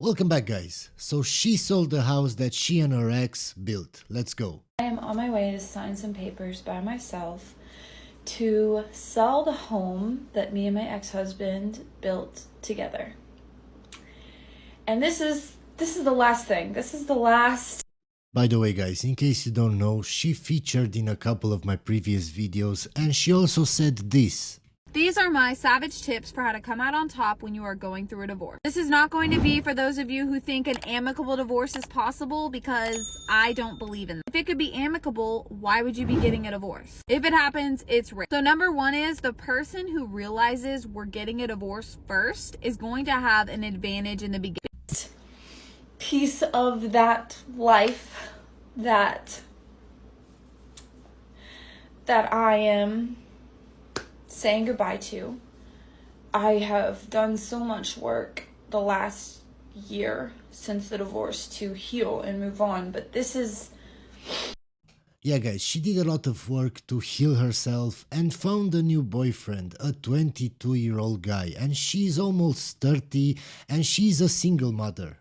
Welcome back, guys. So she sold the house that she and her ex built. Let's go. I am on my way to sign some papers by myself to sell the home that me and my ex-husband built together. And this is the last thing. This is the last. By the way, guys, in case you don't know, she featured in a couple of my previous videos and she also said this. These are my savage tips for how to come out on top when you are going through a divorce. This is not going to be for those of you who think an amicable divorce is possible, because I don't believe in it. If it could be amicable, why would you be getting a divorce? If it happens, it's rape. So number one is the person who realizes we're getting a divorce first is going to have an advantage in the beginning. Piece of that life that I am saying goodbye to. I have done so much work the last year since the divorce to heal and move on, but this is... Yeah, guys, she did a lot of work to heal herself and found a new boyfriend, a 22-year-old guy, and she's almost 30 and she's a single mother.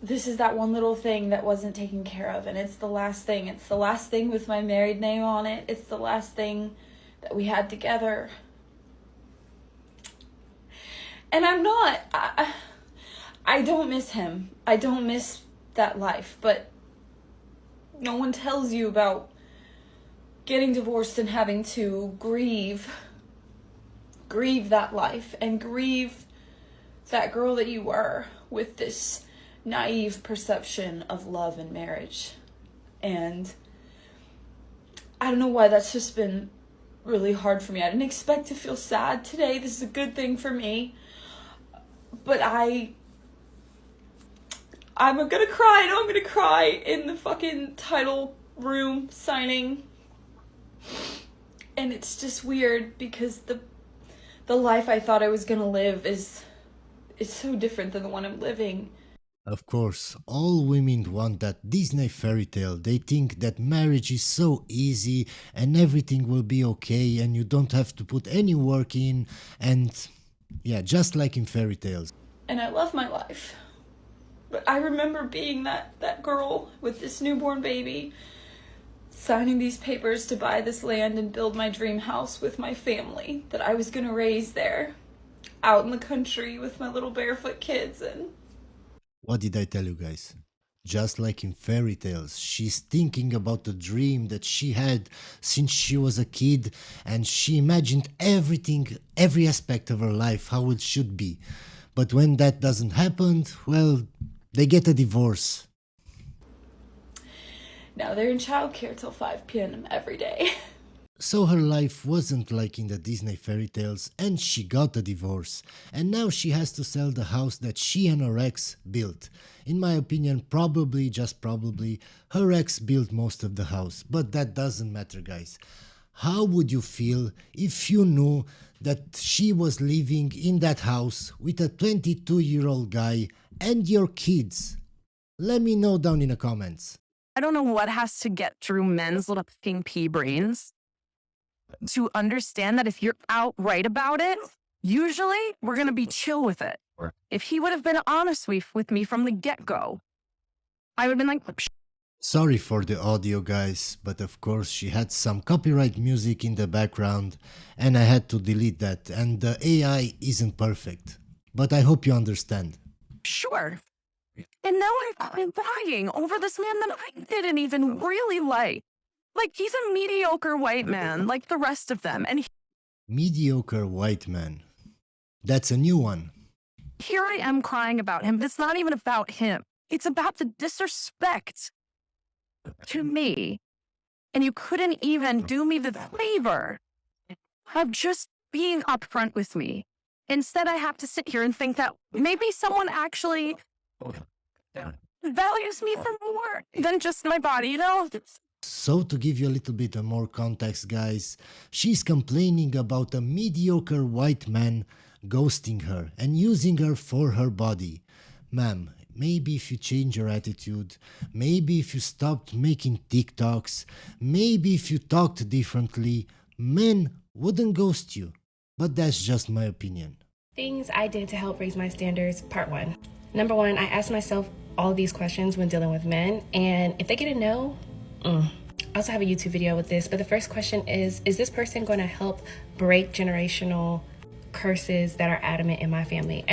This is that one little thing that wasn't taken care of, and it's the last thing. It's the last thing with my married name on it. It's the last thing that we had together. And I don't miss him. I don't miss that life, but no one tells you about getting divorced and having to grieve that life and grieve that girl that you were with this naive perception of love and marriage. And I don't know why that's just been really hard for me. I didn't expect to feel sad today. This is a good thing for me. But I'm gonna cry. I know I'm gonna cry in the fucking title room signing. And it's just weird because the life I thought I was gonna live is so different than the one I'm living. Of course, all women want that Disney fairy tale. They think that marriage is so easy and everything will be okay and you don't have to put any work in, and yeah, just like in fairy tales. And I love my life. But I remember being that girl with this newborn baby, signing these papers to buy this land and build my dream house with my family that I was going to raise there, out in the country with my little barefoot kids. And what did I tell you guys? Just like in fairy tales, she's thinking about the dream that she had since she was a kid, and she imagined everything, every aspect of her life, how it should be. But when that doesn't happen, well, they get a divorce. Now they're in childcare till 5 p.m. every day. So her life wasn't like in the Disney fairy tales, and she got a divorce. And now she has to sell the house that she and her ex built. In my opinion, probably, just probably, her ex built most of the house. But that doesn't matter, guys. How would you feel if you knew that she was living in that house with a 22-year-old guy and your kids? Let me know down in the comments. I don't know what has to get through men's little fucking pea brains to understand that if you're outright about it, usually we're going to be chill with it. If he would have been honest with me from the get-go, I would have been like, sorry for the audio, guys, but of course she had some copyright music in the background and I had to delete that, and the AI isn't perfect. But I hope you understand. sure. And now I'm crying over this man that I didn't even really like. Like, he's a mediocre white man, like the rest of them. And Mediocre white man. That's a new one. here I am crying about him, but it's not even about him. It's about the disrespect to me. And you couldn't even do me the favor of just being upfront with me. Instead, I have to sit here and think that maybe someone actually values me for more than just my body, you know? So to give you a little bit of more context, guys, she's complaining about a mediocre white man ghosting her and using her for her body. Ma'am, maybe if you change your attitude, maybe if you stopped making TikToks, maybe if you talked differently, men wouldn't ghost you. But that's just my opinion. Things I did to help raise my standards, part one. Number one, I asked myself all of these questions when dealing with men, and if they get a no, I also have a YouTube video with this, but the first question is this person going to help break generational curses that are adamant in my family?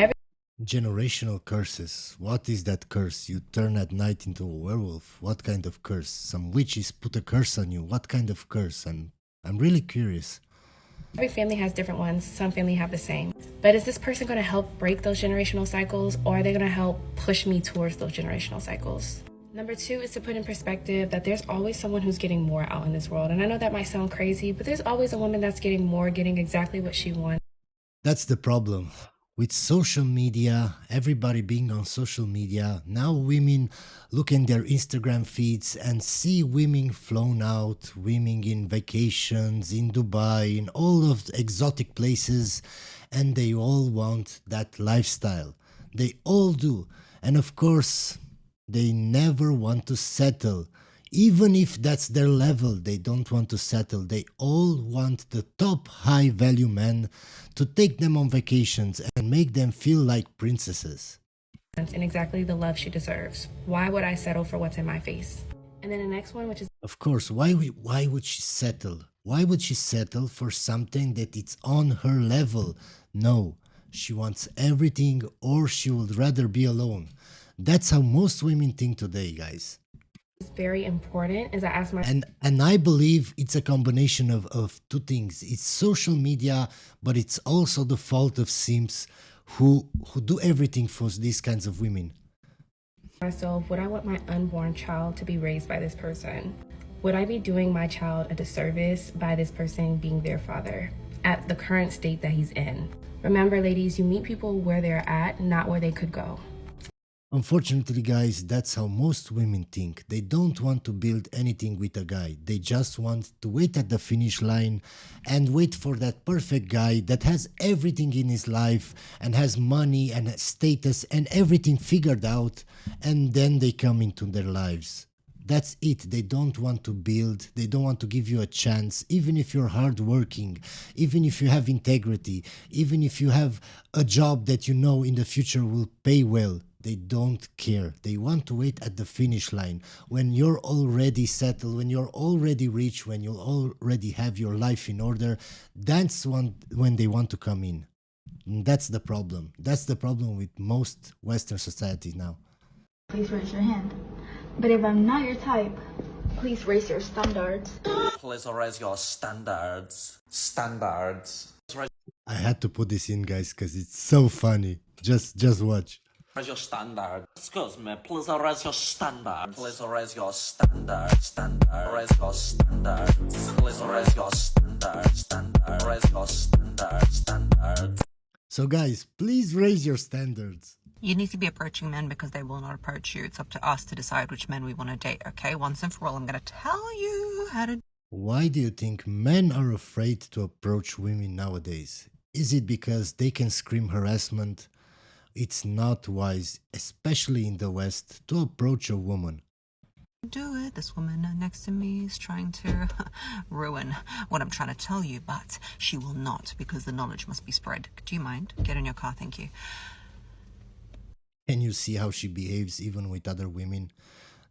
Generational curses. What is that curse? You turn at night into a werewolf. What kind of curse? Some witches put a curse on you. What kind of curse? I'm really curious. Every family has different ones. Some family have the same. But is this person going to help break those generational cycles, or are they going to help push me towards those generational cycles? Number two is to put in perspective that there's always someone who's getting more out in this world. And I know that might sound crazy, but there's always a woman that's getting more, getting exactly what she wants. That's the problem. With social media, everybody being on social media, now women look in their Instagram feeds and see women flown out, women in vacations, in Dubai, in all of the exotic places, and they all want that lifestyle. They all do. And of course, they never want to settle. Even if that's their level, they don't want to settle. They all want the top high value men to take them on vacations and make them feel like princesses. And exactly the love she deserves. Why would I settle for what's in my face? And then the next one, which is, Of course, why would she settle? Why would she settle for something that it's on her level? No, she wants everything, or she would rather be alone. That's how most women think today, guys. very important, is I ask my And I believe it's a combination of two things. It's social media, but it's also the fault of simps who do everything for these kinds of women. myself, would I want my unborn child to be raised by this person? Would I be doing my child a disservice by this person being their father at the current state that he's in? Remember, ladies, you meet people where they're at, not where they could go. Unfortunately, guys, that's how most women think. They don't want to build anything with a guy. They just want to wait at the finish line and wait for that perfect guy that has everything in his life and has money and status and everything figured out, and then they come into their lives. That's it. They don't want to build. They don't want to give you a chance, even if you're hardworking, even if you have integrity, even if you have a job that you know in the future will pay well. They don't care. They want to wait at the finish line. When you're already settled, when you're already rich, when you already have your life in order, that's when they want to come in. And that's the problem. That's the problem with most Western society now. Please raise your hand. But if I'm not your type, please raise your standards. Please raise your standards. Standards. I had to put this in, guys, because it's so funny. Just watch. Raise your standard. Excuse me, please raise your standard. Please raise your standard. Standard. Raise your standard. Please raise your standard. Standard. Raise your standard. Standard. So guys, please raise your standards. You need to be approaching men because they will not approach you. It's up to us to decide which men we want to date, okay? Once and for all, I'm going to tell you how to... Why do you think men are afraid to approach women nowadays? Is it because they can scream harassment? It's not wise, especially in the West, to approach a woman. do it. This woman next to me is trying to ruin what I'm trying to tell you, but she will not, because the knowledge must be spread. Do you mind? Get in your car, thank you. Can you see how she behaves even with other women?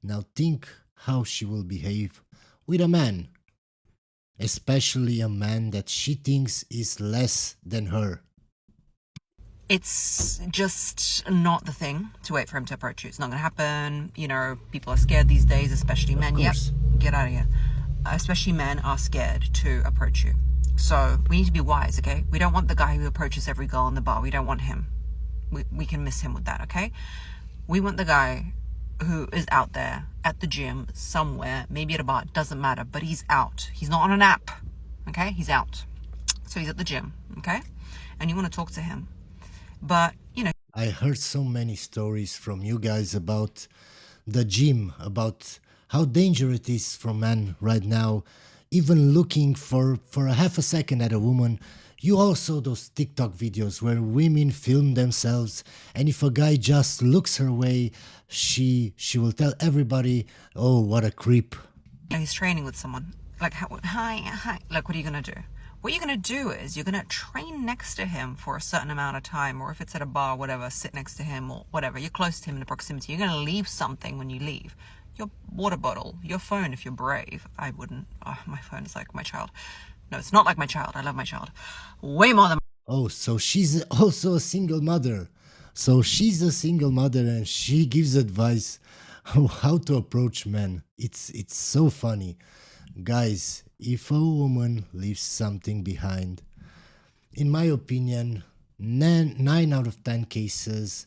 Now think how she will behave with a man, especially a man that she thinks is less than her. It's just not the thing to wait for him to approach you. It's not going to happen. You know, people are scared these days, especially men. Yep, get out of here. Especially men are scared to approach you. So we need to be wise, okay? We don't want the guy who approaches every girl in the bar. We don't want him. We can miss him with that, okay? We want the guy who is out there at the gym somewhere, maybe at a bar, doesn't matter, but he's out. He's not on an app, okay? He's out. So he's at the gym, okay? And you want to talk to him. But, you know, I heard so many stories from you guys about the gym, about how dangerous it is for men right now, even looking for a half a second at a woman. You also those TikTok videos where women film themselves, and if a guy just looks her way, she will tell everybody, oh, what a creep. he's training with someone. Like, hi. Like, what are you going to do? what you're going to do is you're going to train next to him for a certain amount of time, or if it's at a bar or whatever, sit next to him or whatever. You're close to him in the proximity. You're going to leave something when you leave. Your water bottle, your phone if you're brave. I wouldn't. Oh, my phone is like my child. No, it's not like my child. I love my child way more than. Oh, so she's also a single mother. So she's a single mother and she gives advice on how to approach men. It's so funny. Guys, if a woman leaves something behind, in my opinion, 9 out of 10 cases,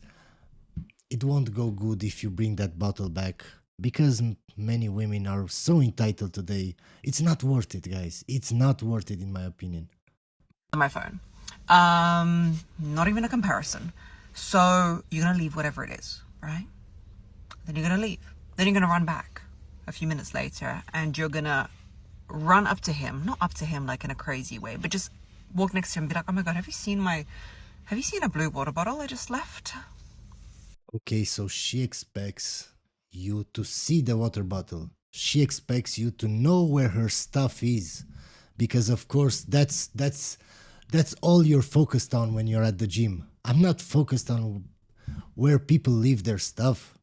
it won't go good if you bring that bottle back. Because many women are so entitled today. It's not worth it, guys. It's not worth it, in my opinion. My phone. Not even a comparison. So you're going to leave whatever it is, right? Then you're going to leave. Then you're going to run back a few minutes later and you're going to run up to him, not up to him like in a crazy way, but just walk next to him and be like, oh my God, have you seen a blue water bottle I just left? Okay, so she expects you to see the water bottle. She expects you to know where her stuff is. Because of course, that's all you're focused on when you're at the gym. I'm not focused on where people leave their stuff.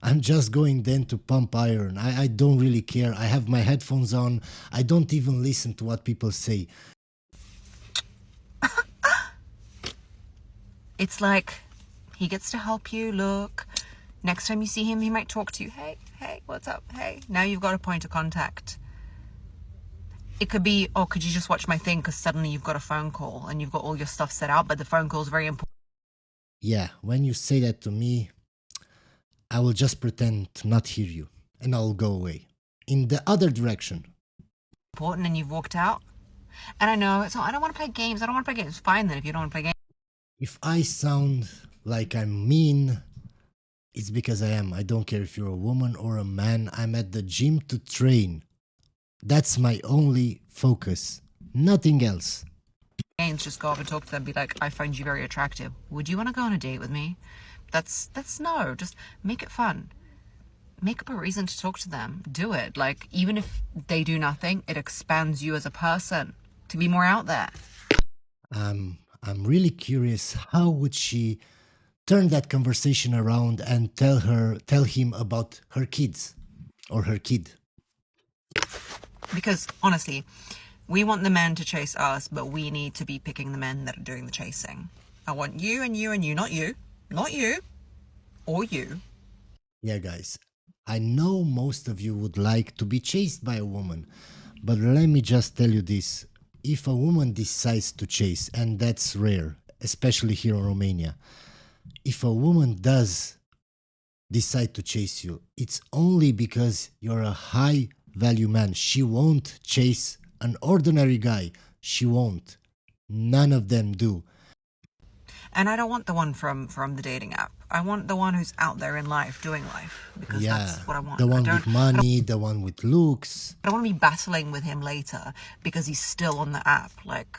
I'm just going then to pump iron. I don't really care. I have my headphones on. I don't even listen to what people say. It's like he gets to help you. Look, next time you see him, he might talk to you. Hey, what's up? Hey, now you've got a point of contact. It could be, oh, could you just watch my thing? Because suddenly you've got a phone call and you've got all your stuff set out, but the phone call is very important. Yeah, when you say that to me, I will just pretend to not hear you and I'll go away. In the other direction. Important, and you've walked out. And I know, it's not, I don't want to play games. I don't want to play games. Fine then if you don't want to play games. If I sound like I'm mean, it's because I am. I don't care if you're a woman or a man. I'm at the gym to train. That's my only focus. Nothing else. Just go up and talk to them, be like, I find you very attractive. Would you want to go on a date with me? That's no, just make it fun. Make up a reason to talk to them. Do it. Like, even if they do nothing, it expands you as a person to be more out there. I'm really curious, how would she turn that conversation around and tell him about her kids or her kid? Because honestly, we want the men to chase us, but we need to be picking the men that are doing the chasing. I want you and you and you, not you, or you. Yeah, guys, I know most of you would like to be chased by a woman, but let me just tell you this. If a woman decides to chase, and that's rare, especially here in Romania, if a woman does decide to chase you, it's only because you're a high value man. She won't chase an ordinary guy. She won't. None of them do. And I don't want the one from the dating app. I want the one who's out there in life, doing life. Because that's what I want. The one with money, the one with looks. I don't want to be battling with him later because he's still on the app. Like,